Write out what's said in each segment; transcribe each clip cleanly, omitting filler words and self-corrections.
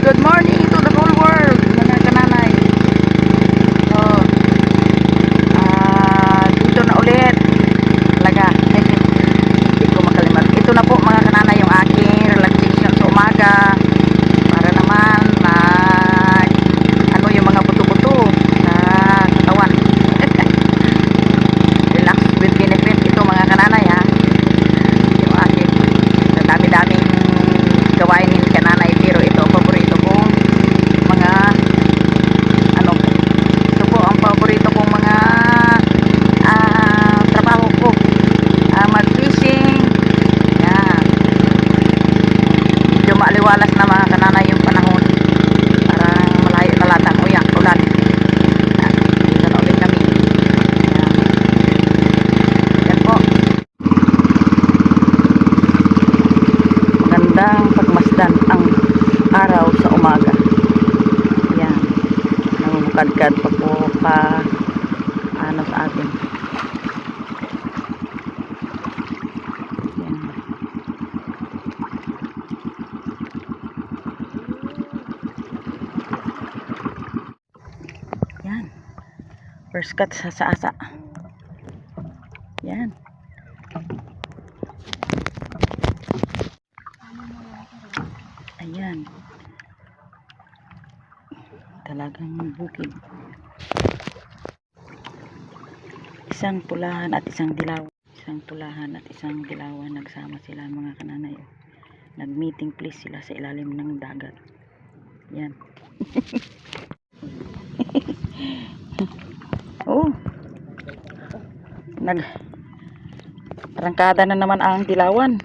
Good morning to the whole world, mga kananay. So, dito na ulit. Talaga, hindi ko makalimutan. Ito na po mga kananay yung aking relaxation sa umaga. Para naman ano yung mga buto-buto sa katawan. Relax with benefit ito mga kananay ha. Yung aking dami-daming gawain ni kananay, pero ito paborito ko mga ano, ito po ang paborito kong mga trabaho ko, mag fishing yan. Medyo maaliwalas na mga kananay yung panahon, parang malayo na latang uyan ulan. Dito na ulit kami yan po. Magandang pagmasdan ang araw sa umaga. Yan. Namumukadkad pa po ano sa atin. Yan. Yan. First cut sa asa. Yan. Ayan. Talagang bukid. Isang pulahan at isang dilaw. Isang pulahan at isang dilawan. Nagsama sila mga kananay. Nag-meeting place sila sa ilalim ng dagat. Yan. Oh. Rangkada na naman ang dilawan.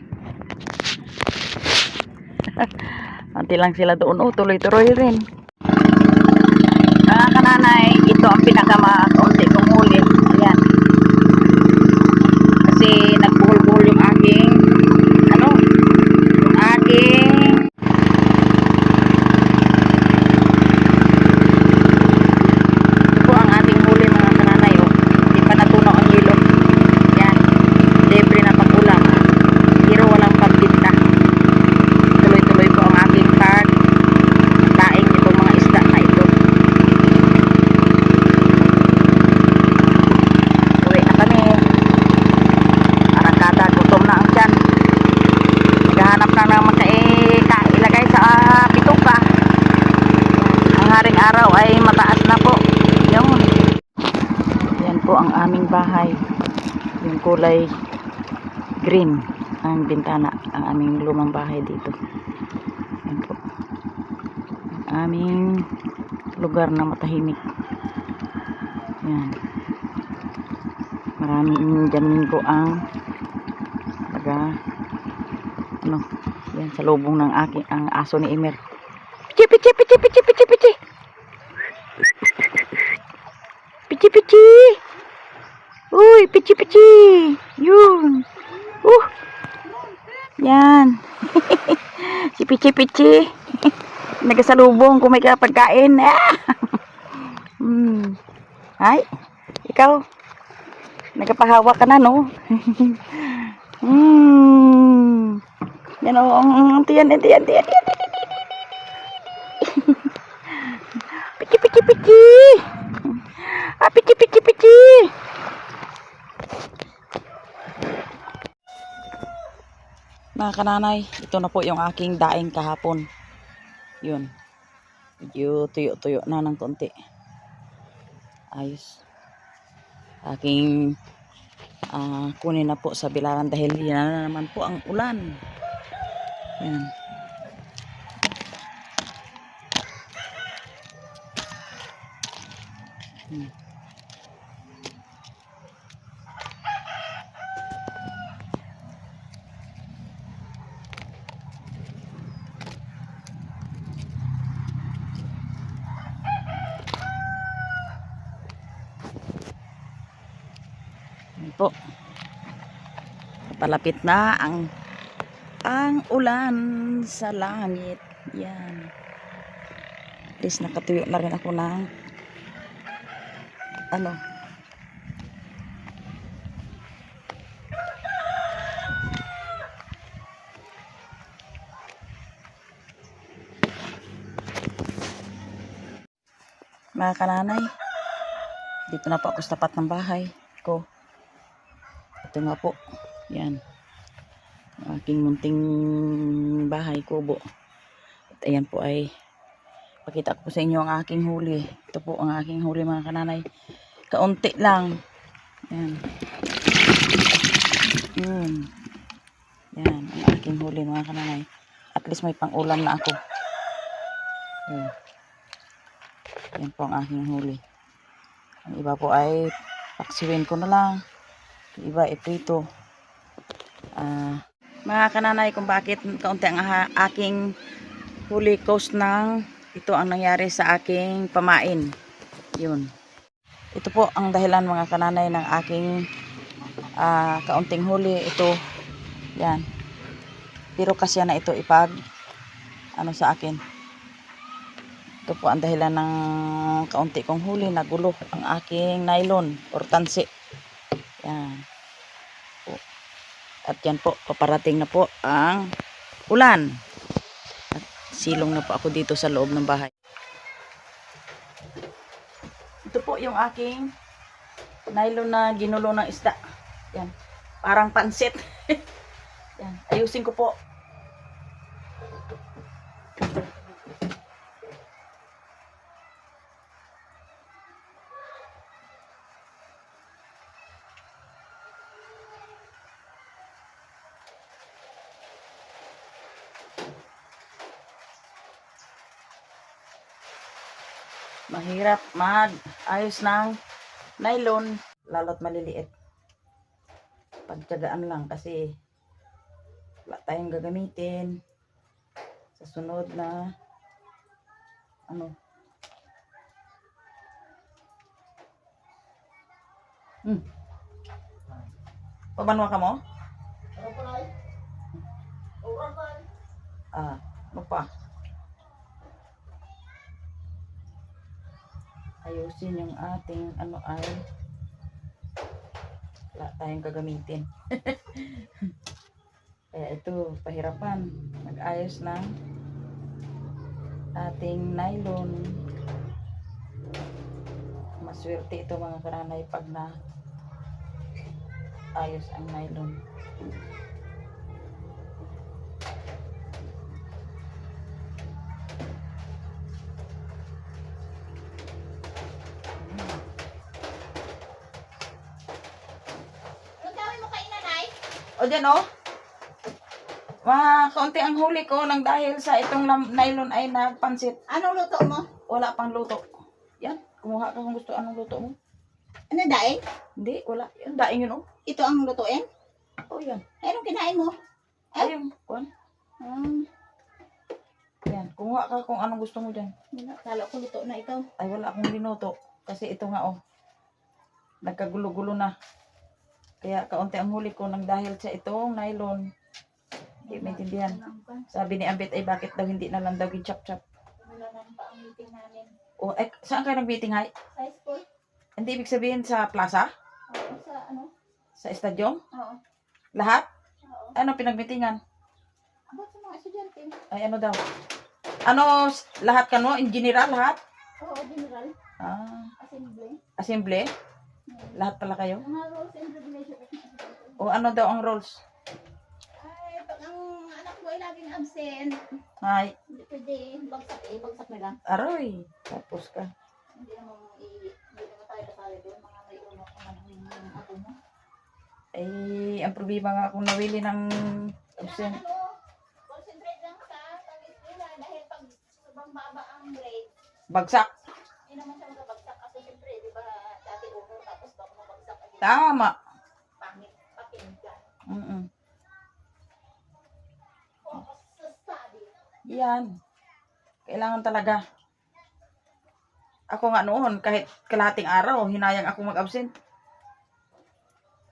Anti lang sila doon. Oh, tuloy-tuloy rin. Kananay, ito ang pinakamaunti kong huli. Ayan. Kasi nagbuhol-buhol yung aking yung aking ito po ang ating huli mga kananay. Oh. Hindi pa natunaw ang yelo. Yan. Libre na pag-ulam. Pero walang pambinta. Tuloy-tuloy po ang aking card. Taing itong mga isda na ito. Uwi na kami. Arangkada, gutom na ang tiyan. Naghahanap na ng ilagay sa bituka. Ang haring araw ay mataas na po. Yan po ang aming bahay. Yung kulay green ang bintana. Ang aming lumang bahay dito. Yan po. Ang aming lugar na matahimik. Yan. Maraming jamin ko ang yan sa lubong ng ang aso ni Emer. Pichi pichi pichi pichi pichi pichi. Pichi pichi. Uy, pichi pichi. Yun. Yan. Si pichi pichi. Nagasalubong kung may pagkain. Ay, ikaw. Nagpapahawa ka na, no? Yan o, ang tiyan. Pichi, pichi, pichi. Pichi, pichi, pichi. Mga kananay, ito na po yung aking daing kahapon. Yun. Medyo tuyo-tuyo na ng konti. Ayos. Aking kunin na po sa bilaran dahil yan na naman po ang ulan. Yan. Po. Palapit na ang ulan sa langit. Yan. At least nakatuyo na rin ako ng mga kananay. Dito na po ako sa tapat ng bahay ko. Ito nga po. Yan. Ang aking munting bahay kubo. At ayan po ay pakita ko po sa inyo ang aking huli. Ito po ang aking huli mga kananay. Kaunti lang. Yan. Yan. Ang aking huli mga kananay. At least may pang-ulam na ako. Yan. Yan po ang aking huli. Ang iba po ay paksiwin ko na lang. Ang iba ay prito. Mga kananay, kung bakit kaunti ang aking huli cost ng ito ang nangyari sa aking pamain. Yun. Ito po ang dahilan mga kananay ng aking kaunting huli. Ito. Yan. Pero kasi na ito ipag ano sa akin. Ito po ang dahilan ng kaunti kong huli. Nagulo ang aking nylon or tansi. Yan. At yan po, paparating na po ang ulan. At silong na po ako dito sa loob ng bahay. Ito po yung aking nylon na ginulo ng isda. Yan. Parang pansit. Yan. Ayusin ko po. Mahirap mag-ayos ng nylon, lalo't maliliit. Pagtiyagaan lang kasi wala tayong gagamitin sa sunod na ano. Pabanwa ka mo? Ano pa? Ayusin yung ating ano ay wala tayong gagamitin. Kaya ito, pahirapan mag-ayos ng ating nylon. Maswerte ito mga kananay pag na ayos ang nylon. O dyan o. Kaunti ang huli ko nang dahil sa itong nylon ay nagpansit. Anong luto mo? Wala pang luto. Yan. Kumuha ka kung gusto anong luto mo. Ano daing? Hindi, wala. Yan, daing yun o. Ito ang lutuin? O yan. Anong kinain mo? Ayun. Kuhan. Yan. Kumuha ka kung anong gusto mo dyan. Kala ko luto na ikaw. Ay wala akong linuto. Kasi ito nga o. Nagkagulo-gulo na. Kaya kaunti ang huli ko nang dahil sa itong nylon. Hindi maintindihan. Sabi ni Ambit ay bakit daw hindi na lang daw gi-chop-chop. Wala naman pa ang meeting namin. O, saan kayo nag-meeting hay? Sa school? Hindi ibig sabihin sa plaza? Oo, sa ano? Sa estadyong? Oo. Lahat? Oo. Ano pinag-meetingan? About sa mga estudyante? Ay ano daw? Ano, lahat ka no? In general, lahat? Oo, general. Assembly. Assembly? Lahat pala kayo? Mga rules and regulations. O ano daw ang rules? Ay, pag ang anak mo ay laging absent, Ay, hindi pwede bagsak na lang. aroy. Tapos ka. Hindi naman tayo kasali doon. Mga may uno ko man ng ako mo. Ay, ang problema nga akong nawili ng absent. Concentrate lang sa pag-eskwela dahil pag sobrang baba ang grade, Bagsak. hindi naman siya magabagsak. Kasi siyempre, di ba, dati uno, tapos baka mabagsak agad. Tama. Pangit, pakinggan. Focus sa study. Yan. Kailangan talaga. Ako nga noon, kahit kalahating araw, hinayang ako mag-absent.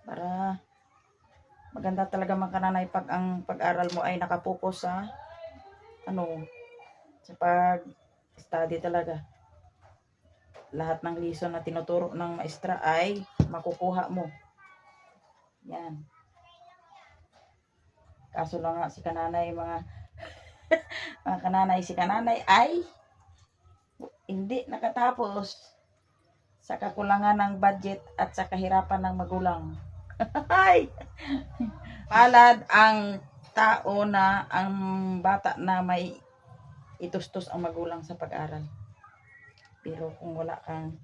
Para maganda talaga mga kananay pag ang pag-aral mo ay nakapokus sa sa pag-study talaga. Lahat ng lesson na tinuturo ng maestra ay makukuha mo. Yan. Kaso lang nga si kananay mga mga kananay si kananay ay Hindi nakatapos sa kakulangan ng budget at sa kahirapan ng magulang. Ay! Palad ang tao na ang bata na may itustos ang magulang sa pag-aral. Pero kung wala kang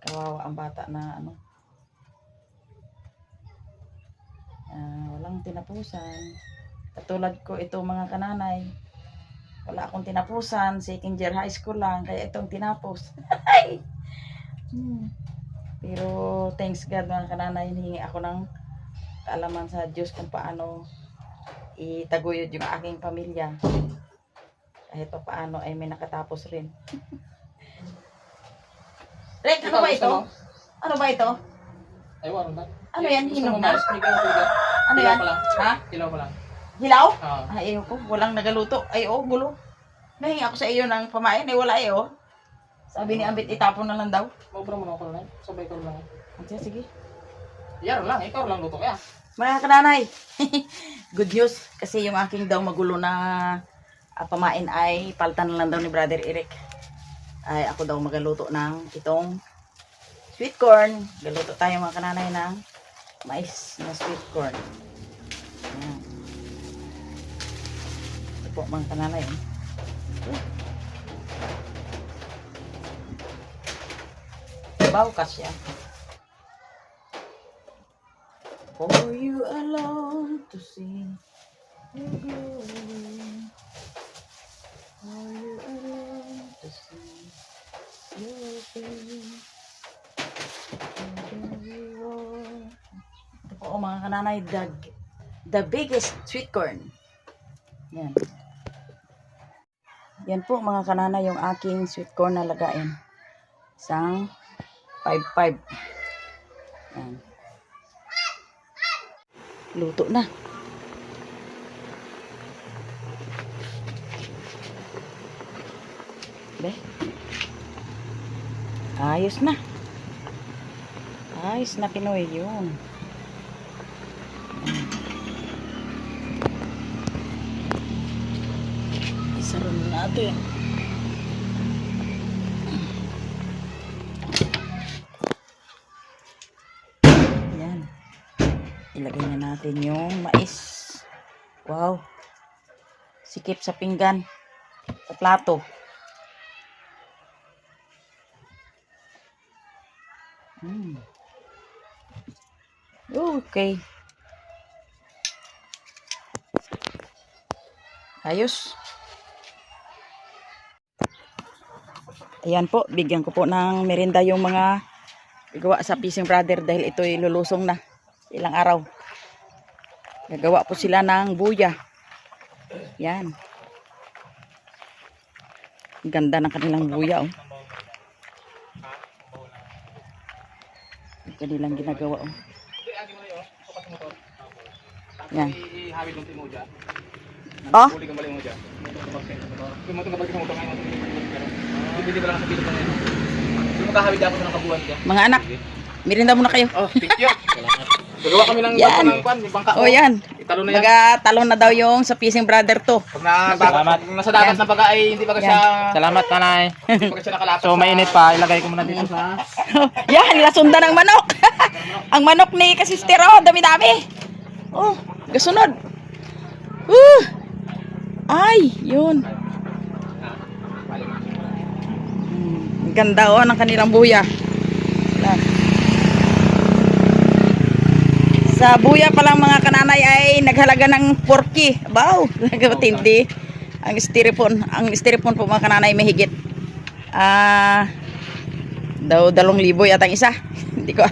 kawawa ang bata na walang tinapusan. Katulad ko ito mga kananay. Wala akong tinapusan. Second year high school lang. Kaya itong tinapos. Pero thanks God mga kananay. Hinihingi ako ng kaalaman sa Diyos kung paano itaguyod yung aking pamilya. Kahit pa paano ay may nakatapos rin. Rek, ano ba ito? Ano ba ito? Ay, wala na. Ano yan? Hinog na? Ano Hilaw yan? pa lang. Ha? Hilaw pa lang. Hilaw? Oo. Ay, ayaw ko. Walang nagaluto. Ay, gulo. Nahingi ako sa iyo ng pamain. Ay, wala Sabi ni Ambit, itapon na lang daw. Mabra mo na ako lang. Sabay ko lang. Sige. Yan lang. Ikaw lang luto kaya. Mga kananay, good news. Kasi yung aking daw magulo na pamain ay paltan na lang daw ni Brother Eric. Ay, ako daw magaluto ng itong sweet corn. Galuto tayo mga kananay ng mais na sweet corn. Ayan. Ito po mga kananay. Baw kasya. For you alone to see you glory. For you alone to see your face. Ito po mga kananay, the biggest sweet corn. Yan. Yan po mga kananay yung aking sweet corn na lagain. Isang 5-5. Yan. Luto na. Be. Ayos na. Ayos na Pinoy yun. Isaron natin. Yan. Ilagay na natin yung mais. Wow. Sikip sa pinggan. Sa plato. Okay. Ayos. Ayan po, bigyan ko po ng merienda yung mga gagawa sa Fishing Brother dahil ito ay lulusong na ilang araw. Gagawa po sila ng buya. Yan. Ganda ng kanilang buya, oh. Kanilang ginagawa, oh. Yan. Ihawid ng timo dyan. Oh? Huli kang balik mo dyan. Yung motong kabalik mo ito ngayon. Hindi ba lang sa bilog na ngayon? Yung makahawid ako ng kabuhan dyan. Mga anak, merienda muna kayo. Oh, thank you. Gagawa kami ng Yan. bangka. Oh, yan. Italo na yan. Talon na daw yung sa Fishing Brother to. Pag nasa dagat na baga ay hindi pa siya... Salamat, nanay. Hindi pa siya nakalapas. So, mainit pa. Ilagay ko muna dito sa... Yan, nilasundan ng manok. Ang manok ni Kasister, oh, dami-dami. Oh, gasunod. Ay, yun. Ang ganda, oh, ng kanilang buya. Yan. Sa buya pa lang mga kananay ay naghalaga ng 4K. Wow, nagpatindi. Ang styrofoam po mga kananay may higit. Daw 2,000 yata ang isa. Hindi ko,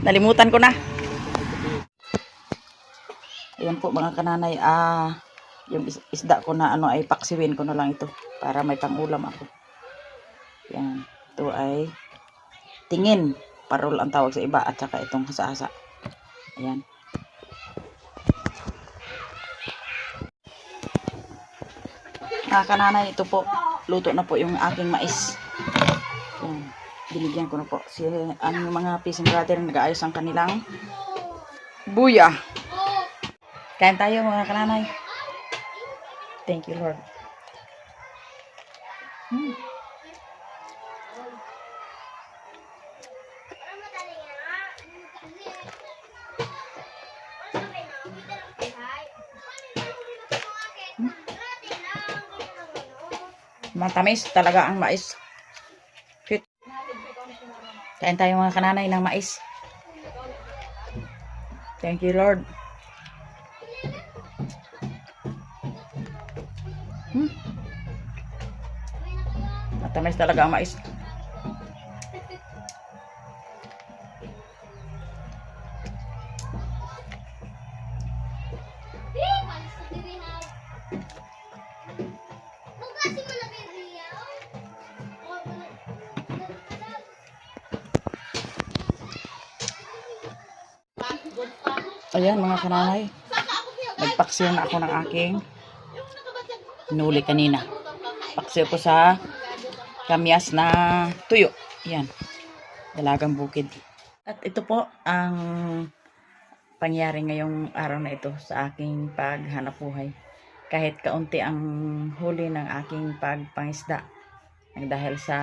nalimutan ko na. Ayan po mga kananay, yung isda ko na ay paksiwin ko na lang ito para may pangulam ako. Yan, ito ay tingin, parol ang tawag sa iba, at saka itong hasa-hasa. Ayan. Mga kananay, ito po, luto na po yung aking mais. Ayan, binigyan ko na po ang mga Fishing Brother nag-aayos ang kanilang buya. Kain tayo mga kananay. Thank you, Lord. Matamis talaga ang mais. Cute. Kain tayo mga kananay ng mais. Thank you, Lord. Matamis talaga ang mais. Ayan mga kananay. Nagpaksiw na ako ng aking nuli kanina. Paksiw ko sa kamyas na tuyo. Ayan. Dalagang bukid. At ito po ang pangyari ngayong araw na ito sa aking paghanap buhay. Kahit kaunti ang huli ng aking pagpangisda. Dahil sa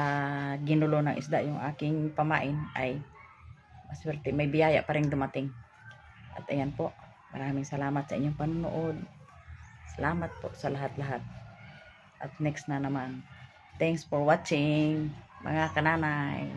ginulo ng isda yung aking pamain ay maswerte. May biyaya pa rin dumating. At ayan po. Maraming salamat sa inyong panonood. Salamat po sa lahat-lahat. At next na naman. Thanks for watching, mga kananay.